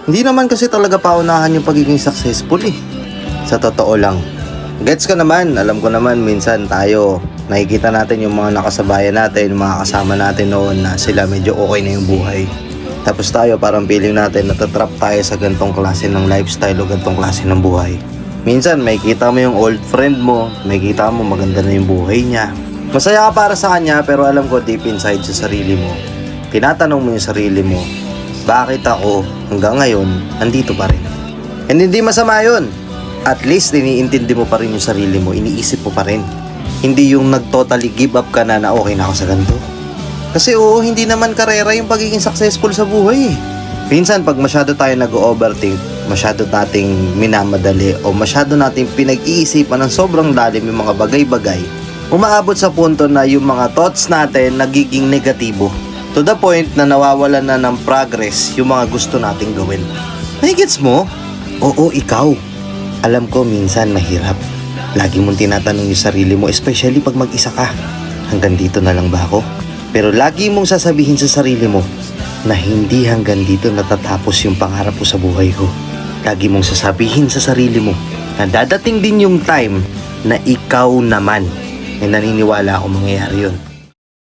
Hindi naman kasi talaga paunahan yung pagiging successful eh. Sa totoo lang. Gets ka naman, alam ko naman minsan tayo, nakikita natin yung mga nakasabayan natin, yung mga kasama natin noon na sila medyo okay na yung buhay. Tapos tayo parang feeling natin natatrap tayo sa gantong klase ng lifestyle o gantong klase ng buhay. Minsan may kita mo yung old friend mo, may kita mo maganda na yung buhay niya. Masaya ka para sa kanya pero alam ko deep inside sa sarili mo, tinatanong mo yung sarili mo, bakit ako hanggang ngayon andito pa rin? And hindi masama yun. At least iniintindi mo pa rin yung sarili mo, iniisip mo pa rin. Hindi yung nag-totally give up ka na okay na ako sa ganito. Kasi oo, hindi naman karera yung pagiging successful sa buhay eh. Minsan pag masyado tayo nag-overthink, masyado nating minamadali o masyado nating pinag-iisipan ng sobrang lalim yung mga bagay-bagay, umaabot sa punto na yung mga thoughts natin nagiging negatibo. To the point na nawawalan na ng progress yung mga gusto nating gawin. Nagigets mo? Oo, ikaw. Alam ko minsan mahirap. Lagi mong tinatanong yung sarili mo, especially pag mag-isa ka. Hanggang dito na lang ba ako? Pero lagi mong sasabihin sa sarili mo na hindi hanggang dito natatapos yung pangarap ko sa buhay ko. Lagi mong sasabihin sa sarili mo na dadating din yung time na ikaw naman. Ay naniniwala ako mangyayari yun.